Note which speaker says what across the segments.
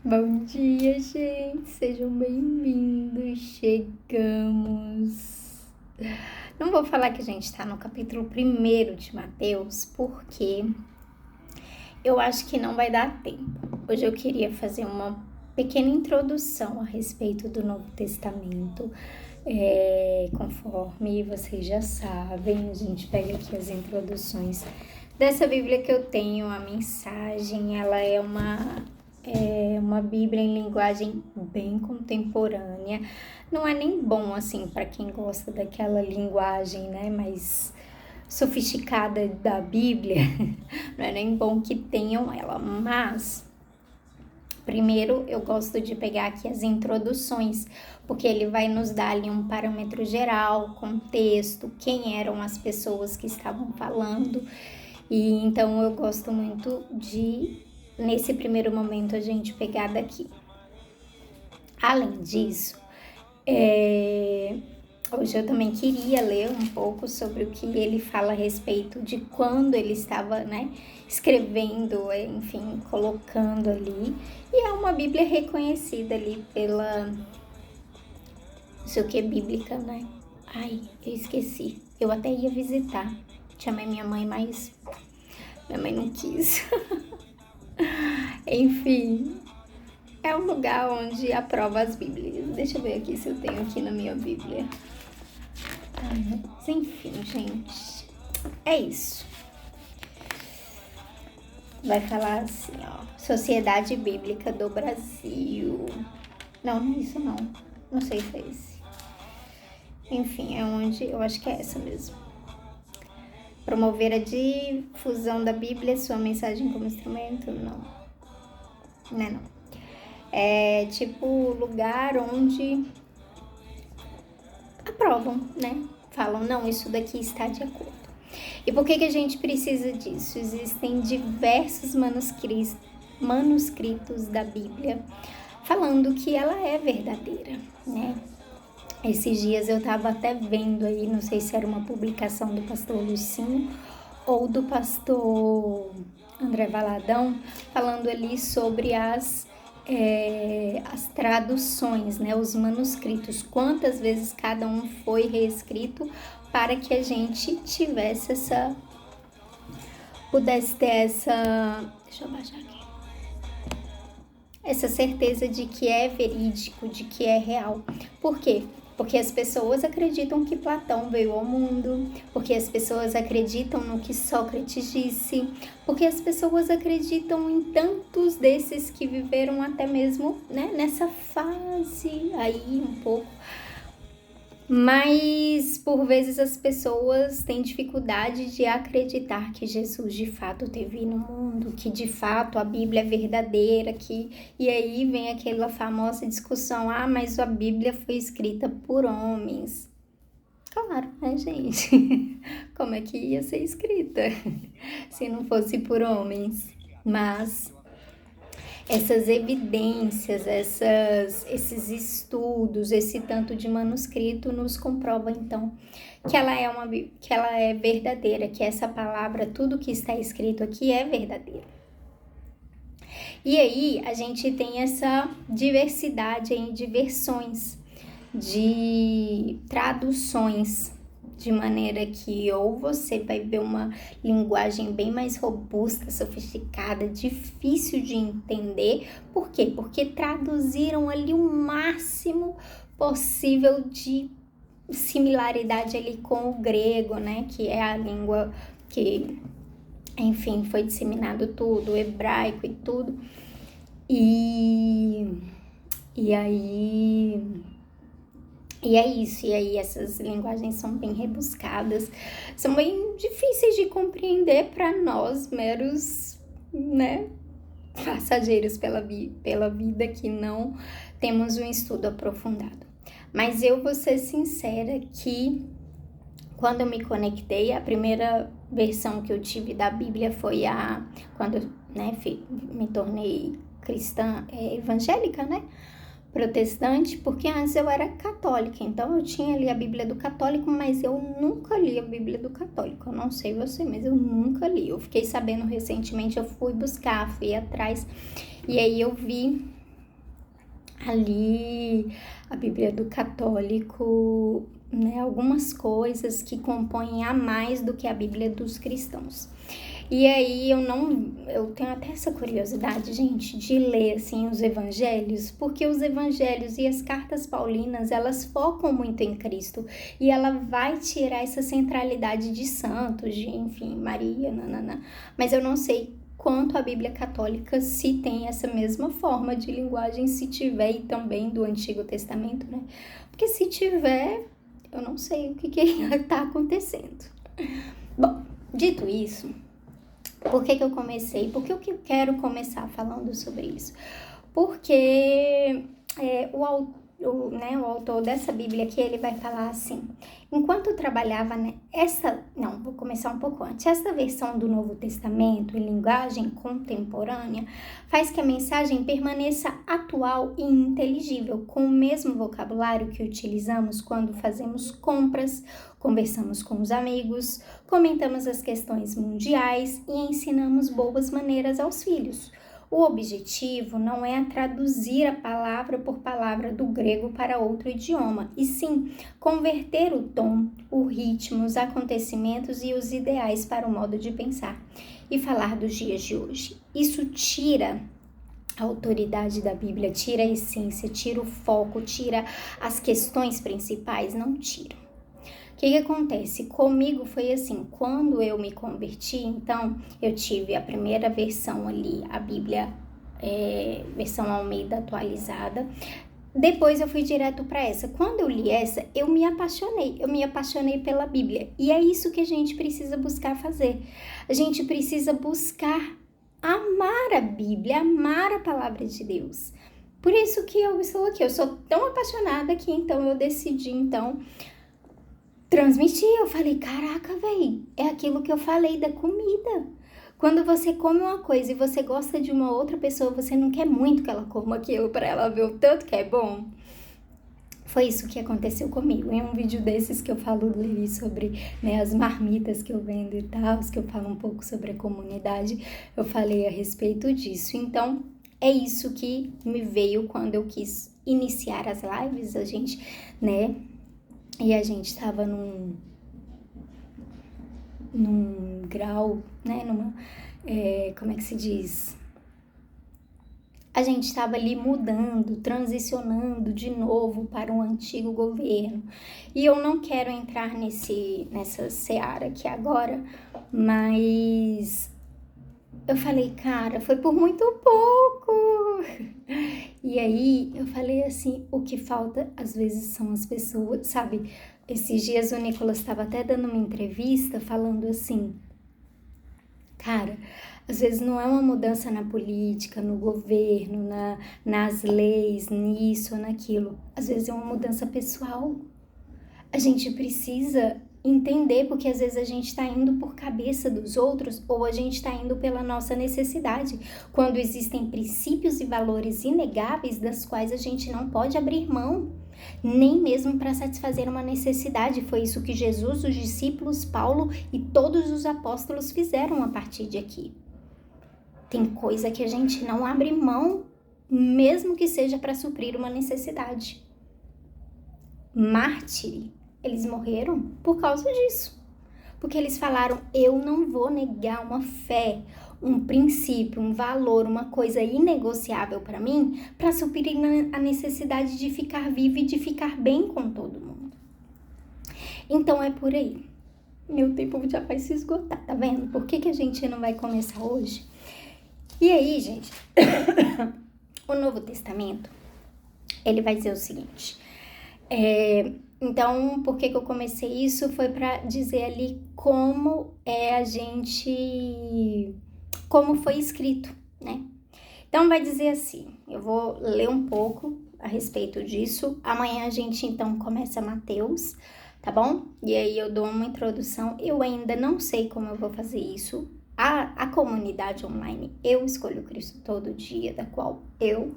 Speaker 1: Bom dia, gente. Sejam bem-vindos. Chegamos. Não vou falar que a gente está no capítulo 1 de Mateus, porque eu acho que não vai dar tempo. Hoje eu queria fazer uma pequena introdução a respeito do Novo Testamento. Conforme vocês já sabem, a gente pega aqui as introduções dessa Bíblia que eu tenho. A mensagem, ela é uma Bíblia em linguagem bem contemporânea. Não é nem bom, assim, para quem gosta daquela linguagem, né, mais sofisticada da Bíblia. Não é nem bom que tenham ela, mas primeiro eu gosto de pegar aqui as introduções, porque ele vai nos dar ali um parâmetro geral, contexto, quem eram as pessoas que estavam falando. E então eu gosto muito de, nesse primeiro momento, a gente pegar daqui. Além disso, hoje eu também queria ler um pouco sobre o que ele fala a respeito de quando ele estava, né, escrevendo, enfim, colocando ali. E é uma Bíblia reconhecida ali pela, não sei o que, bíblica, né? Ai, eu esqueci. Eu até ia visitar. Chamei minha mãe, mas minha mãe não quis. Enfim, é um lugar onde aprova as Bíblias. Deixa eu ver aqui se eu tenho aqui na minha Bíblia. Mas enfim, gente, é isso. Vai falar assim, ó, Sociedade Bíblica do Brasil. Não é isso não. Não sei se é esse. Enfim, é onde, eu acho que é essa mesmo. Promover a difusão da Bíblia, sua mensagem como instrumento? Não. Não é não. É tipo lugar onde aprovam, né? Falam, não, isso daqui está de acordo. E por que a gente precisa disso? Existem diversos manuscritos da Bíblia falando que ela é verdadeira, né? Esses dias eu estava até vendo aí, não sei se era uma publicação do pastor Lucinho ou do pastor André Valadão, falando ali sobre as traduções, né, os manuscritos, quantas vezes cada um foi reescrito para que a gente pudesse ter deixa eu baixar aqui, essa certeza de que é verídico, de que é real. Por quê? Porque as pessoas acreditam que Platão veio ao mundo, porque as pessoas acreditam no que Sócrates disse, porque as pessoas acreditam em tantos desses que viveram até mesmo, né, nessa fase aí um pouco. Mas, por vezes, as pessoas têm dificuldade de acreditar que Jesus de fato teve no mundo, que de fato a Bíblia é verdadeira, e aí vem aquela famosa discussão, mas a Bíblia foi escrita por homens. Claro, né, gente? Como é que ia ser escrita se não fosse por homens? Mas essas evidências, esses estudos, esse tanto de manuscrito nos comprova então que ela é verdadeira, que essa palavra, tudo que está escrito aqui é verdadeiro. E aí a gente tem essa diversidade em de versões, de traduções, de maneira que ou você vai ver uma linguagem bem mais robusta, sofisticada, difícil de entender. Por quê? Porque traduziram ali o máximo possível de similaridade ali com o grego, né? Que é a língua que, enfim, foi disseminado tudo, o hebraico e tudo. E é isso, e aí essas linguagens são bem rebuscadas, são bem difíceis de compreender para nós, meros, né, passageiros pela vida que não temos um estudo aprofundado. Mas eu vou ser sincera que quando eu me conectei, a primeira versão que eu tive da Bíblia foi quando, né, me tornei cristã evangélica, né? Protestante, porque antes eu era católica, então eu tinha ali a Bíblia do católico, mas eu nunca li a Bíblia do católico. Eu não sei você, mas eu nunca li. Eu fiquei sabendo recentemente, eu fui buscar, fui atrás, e aí eu vi ali a Bíblia do católico, né, algumas coisas que compõem a mais do que a Bíblia dos cristãos. E aí eu tenho até essa curiosidade, gente, de ler assim os evangelhos, porque os evangelhos e as cartas paulinas, elas focam muito em Cristo, e ela vai tirar essa centralidade de santos, de, enfim, Maria, nanana. Mas eu não sei quanto a Bíblia católica se tem essa mesma forma de linguagem, se tiver, e também do Antigo Testamento, né? Porque se tiver, eu não sei o que está acontecendo. Bom, dito isso, por que eu comecei? Por que eu quero começar falando sobre isso? Porque o autor dessa Bíblia aqui, ele vai falar assim: enquanto eu trabalhava vou começar um pouco antes. Esta versão do Novo Testamento, em linguagem contemporânea, faz que a mensagem permaneça atual e inteligível, com o mesmo vocabulário que utilizamos quando fazemos compras, conversamos com os amigos, comentamos as questões mundiais e ensinamos boas maneiras aos filhos. O objetivo não é traduzir a palavra por palavra do grego para outro idioma, e sim converter o tom, o ritmo, os acontecimentos e os ideais para o modo de pensar e falar dos dias de hoje. Isso tira a autoridade da Bíblia, tira a essência, tira o foco, tira as questões principais, não tira. O que acontece? Comigo foi assim, quando eu me converti, então eu tive a primeira versão ali, a Bíblia, versão Almeida atualizada. Depois eu fui direto para essa. Quando eu li essa, eu me apaixonei pela Bíblia. E é isso que a gente precisa buscar fazer. A gente precisa buscar amar a Bíblia, amar a palavra de Deus. Por isso que eu estou aqui, eu sou tão apaixonada que então eu decidi, transmitir. Eu falei, caraca, velho, é aquilo que eu falei da comida. Quando você come uma coisa e você gosta de uma outra pessoa, você não quer muito que ela coma aquilo para ela ver o tanto que é bom. Foi isso que aconteceu comigo. Em um vídeo desses que eu falo ali sobre, né, as marmitas que eu vendo e tal, que eu falo um pouco sobre a comunidade, eu falei a respeito disso. Então, é isso que me veio quando eu quis iniciar as lives, a gente estava num grau, né, como é que se diz? A gente estava ali mudando, transicionando de novo para um antigo governo. E eu não quero entrar nessa seara aqui agora, mas eu falei, cara, foi por muito pouco. E aí eu falei assim, o que falta às vezes são as pessoas, sabe? Esses dias o Nicolas estava até dando uma entrevista falando assim, cara, às vezes não é uma mudança na política, no governo, nas leis, nisso ou naquilo. Às vezes é uma mudança pessoal. A gente precisa entender, porque às vezes a gente está indo por cabeça dos outros ou a gente está indo pela nossa necessidade, quando existem princípios e valores inegáveis das quais a gente não pode abrir mão, nem mesmo para satisfazer uma necessidade. Foi isso que Jesus, os discípulos, Paulo e todos os apóstolos fizeram a partir de aqui. Tem coisa que a gente não abre mão, mesmo que seja para suprir uma necessidade. Mártire, eles morreram por causa disso. Porque eles falaram, eu não vou negar uma fé, um princípio, um valor, uma coisa inegociável para mim, para suprir a necessidade de ficar vivo e de ficar bem com todo mundo. Então é por aí. Meu tempo já vai se esgotar, tá vendo? Por que a gente não vai começar hoje? E aí, gente, o Novo Testamento, ele vai dizer o seguinte, então, por que eu comecei isso? Foi para dizer ali como como foi escrito, né? Então, vai dizer assim, eu vou ler um pouco a respeito disso, amanhã a gente então começa Mateus, tá bom? E aí eu dou uma introdução, eu ainda não sei como eu vou fazer isso. A comunidade online, eu escolho Cristo todo dia, da qual eu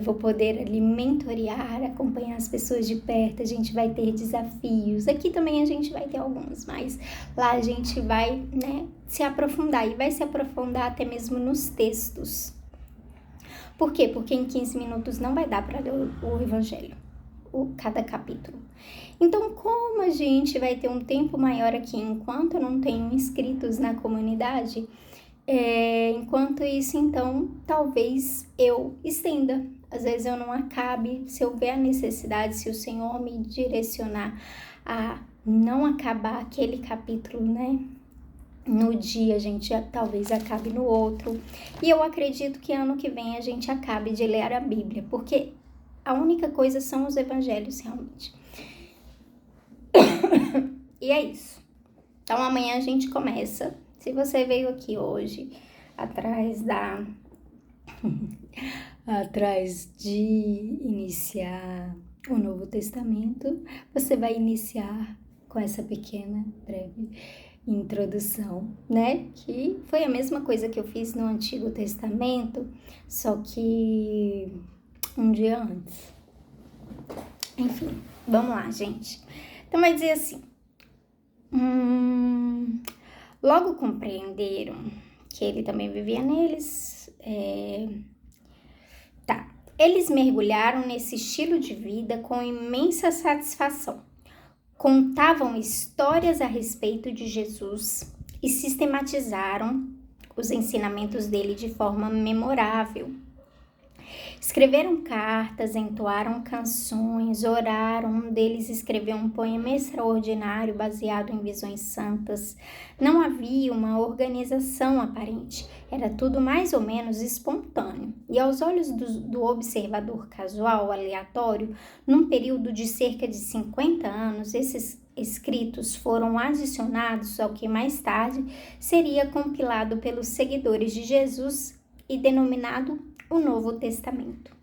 Speaker 1: vou poder ali mentorear, acompanhar as pessoas de perto, a gente vai ter desafios, aqui também a gente vai ter alguns, mas lá a gente vai, se aprofundar, e vai se aprofundar até mesmo nos textos, Por quê? Porque em 15 minutos não vai dar para ler o evangelho, cada capítulo. Então, como a gente vai ter um tempo maior aqui, enquanto eu não tenho inscritos na comunidade, enquanto isso, então, talvez eu estenda. Às vezes eu não acabe, se eu ver a necessidade, se o Senhor me direcionar a não acabar aquele capítulo, né? No dia a gente talvez acabe no outro. E eu acredito que ano que vem a gente acabe de ler a Bíblia, porque a única coisa são os evangelhos realmente. E é isso. Então amanhã a gente começa. Se você veio aqui hoje atrás de iniciar o Novo Testamento, você vai iniciar com essa pequena, breve introdução, né? Que foi a mesma coisa que eu fiz no Antigo Testamento, só que um dia antes. Enfim, vamos lá, gente. Então vai dizer assim: logo compreenderam que ele também vivia neles. Eles mergulharam nesse estilo de vida com imensa satisfação. Contavam histórias a respeito de Jesus e sistematizaram os ensinamentos dele de forma memorável. Escreveram cartas, entoaram canções, oraram. Um deles escreveu um poema extraordinário baseado em visões santas. Não havia uma organização aparente, era tudo mais ou menos espontâneo. E aos olhos do observador casual, aleatório, num período de cerca de 50 anos, esses escritos foram adicionados ao que mais tarde seria compilado pelos seguidores de Jesus e denominado o Novo Testamento.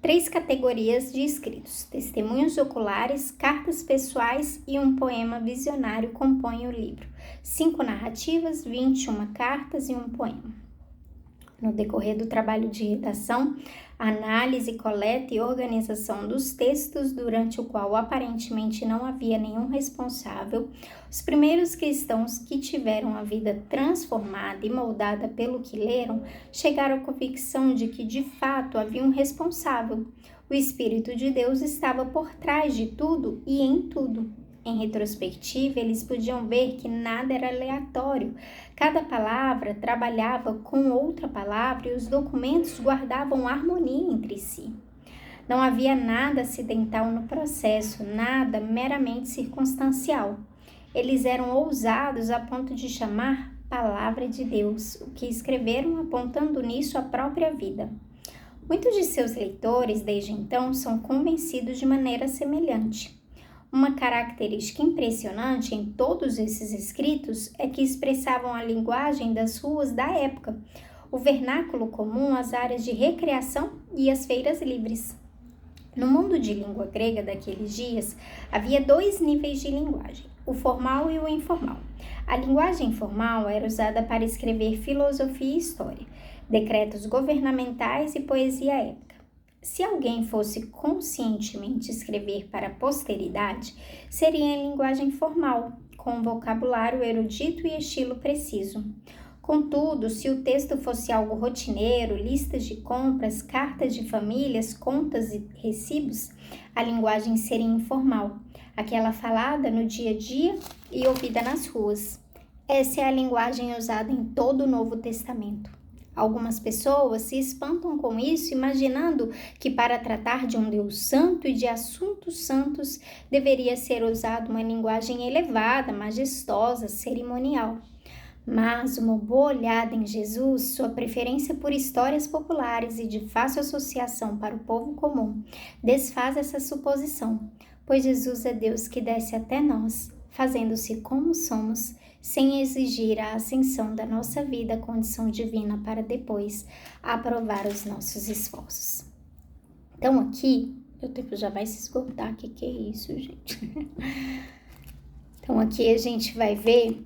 Speaker 1: 3 categorias de escritos: testemunhos oculares, cartas pessoais e um poema visionário compõem o livro. 5 narrativas, 21 cartas e um poema. No decorrer do trabalho de redação, análise, coleta e organização dos textos, durante o qual aparentemente não havia nenhum responsável, os primeiros cristãos que tiveram a vida transformada e moldada pelo que leram, chegaram à convicção de que de fato havia um responsável. O Espírito de Deus estava por trás de tudo e em tudo. Em retrospectiva, eles podiam ver que nada era aleatório. Cada palavra trabalhava com outra palavra e os documentos guardavam harmonia entre si. Não havia nada acidental no processo, nada meramente circunstancial. Eles eram ousados a ponto de chamar Palavra de Deus, o que escreveram apontando nisso a própria vida. Muitos de seus leitores, desde então, são convencidos de maneira semelhante. Uma característica impressionante em todos esses escritos é que expressavam a linguagem das ruas da época, o vernáculo comum, as áreas de recreação e as feiras livres. No mundo de língua grega daqueles dias, havia 2 níveis de linguagem, o formal e o informal. A linguagem formal era usada para escrever filosofia e história, decretos governamentais e poesia épica. Se alguém fosse conscientemente escrever para a posteridade, seria em linguagem formal, com vocabulário erudito e estilo preciso. Contudo, se o texto fosse algo rotineiro, listas de compras, cartas de famílias, contas e recibos, a linguagem seria informal, aquela falada no dia a dia e ouvida nas ruas. Essa é a linguagem usada em todo o Novo Testamento. Algumas pessoas se espantam com isso, imaginando que para tratar de um Deus santo e de assuntos santos deveria ser usada uma linguagem elevada, majestosa, cerimonial. Mas uma boa olhada em Jesus, sua preferência por histórias populares e de fácil associação para o povo comum, desfaz essa suposição, pois Jesus é Deus que desce até nós, fazendo-se como somos, sem exigir a ascensão da nossa vida à condição divina para depois aprovar os nossos esforços. Então aqui, meu tempo já vai se esgotar, que é isso, gente? Então aqui a gente vai ver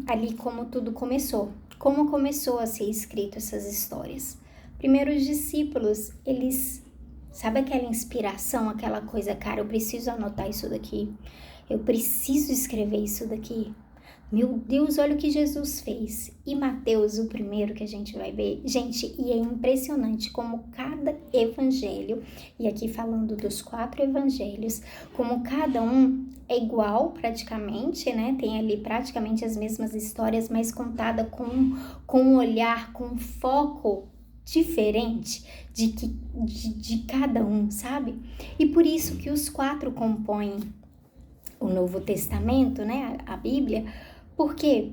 Speaker 1: ali como tudo começou, como começou a ser escrito essas histórias. Primeiro os discípulos, eles, sabe aquela inspiração, aquela coisa, cara, eu preciso anotar isso daqui, eu preciso escrever isso daqui. Meu Deus, olha o que Jesus fez. E Mateus, o primeiro que a gente vai ver, gente, e é impressionante como cada evangelho, e aqui falando dos 4 evangelhos, como cada um é igual praticamente, né? Tem ali praticamente as mesmas histórias, mas contada com um olhar, com um foco diferente de cada um, sabe? E por isso que os 4 compõem o Novo Testamento, né? A Bíblia. Por quê?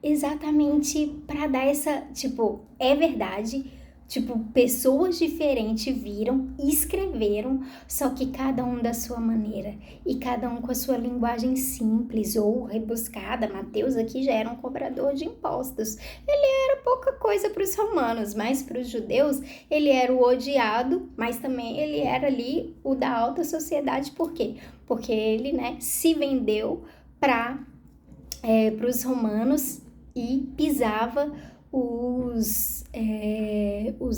Speaker 1: Exatamente para dar essa, tipo, é verdade, tipo, pessoas diferentes viram, escreveram, só que cada um da sua maneira e cada um com a sua linguagem simples ou rebuscada. Mateus aqui já era um cobrador de impostos. Ele era pouca coisa para os romanos, mas para os judeus ele era o odiado, mas também ele era ali o da alta sociedade. Por quê? Porque ele, né, se vendeu para os romanos e pisava os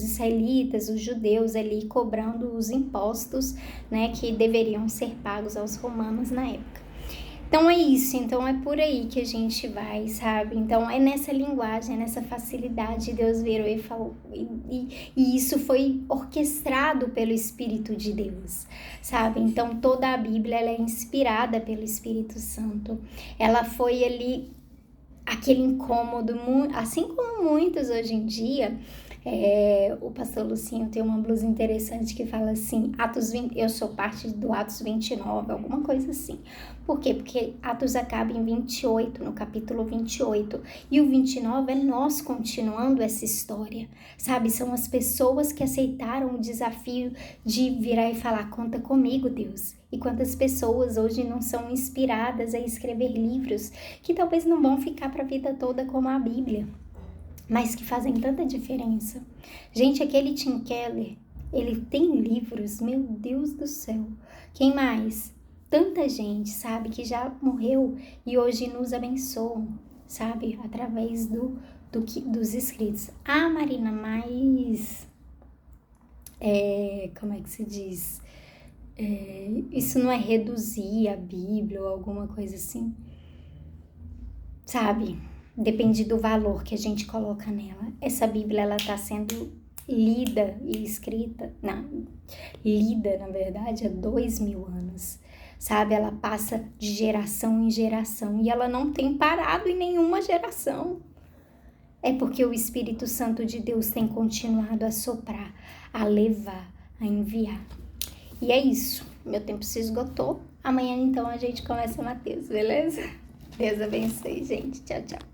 Speaker 1: israelitas, os judeus ali cobrando os impostos, né, que deveriam ser pagos aos romanos na época. Então é isso, então é por aí que a gente vai, sabe? Então é nessa linguagem, é nessa facilidade. Deus virou e falou, e isso foi orquestrado pelo Espírito de Deus, sabe? Então toda a Bíblia ela é inspirada pelo Espírito Santo. Ela foi ali aquele incômodo, assim como muitos hoje em dia. O pastor Lucinho tem uma blusa interessante que fala assim, Atos 20, eu sou parte do Atos 29, alguma coisa assim. Por quê? Porque Atos acaba em 28, no capítulo 28, e o 29 é nós continuando essa história, sabe? São as pessoas que aceitaram o desafio de virar e falar, conta comigo, Deus. E quantas pessoas hoje não são inspiradas a escrever livros que talvez não vão ficar para a vida toda como a Bíblia, mas que fazem tanta diferença. Gente, aquele Tim Keller, ele tem livros, meu Deus do céu. Quem mais? Tanta gente, sabe, que já morreu e hoje nos abençoam, sabe, através dos escritos. Ah, Marina, mas... como é que se diz? Isso não é reduzir a Bíblia ou alguma coisa assim? Sabe? Depende do valor que a gente coloca nela. Essa Bíblia, ela tá sendo lida e escrita, lida, na verdade, há 2000 anos, sabe? Ela passa de geração em geração e ela não tem parado em nenhuma geração. É porque o Espírito Santo de Deus tem continuado a soprar, a levar, a enviar. E é isso. Meu tempo se esgotou. Amanhã, então, a gente começa Mateus, beleza? Deus abençoe, gente. Tchau, tchau.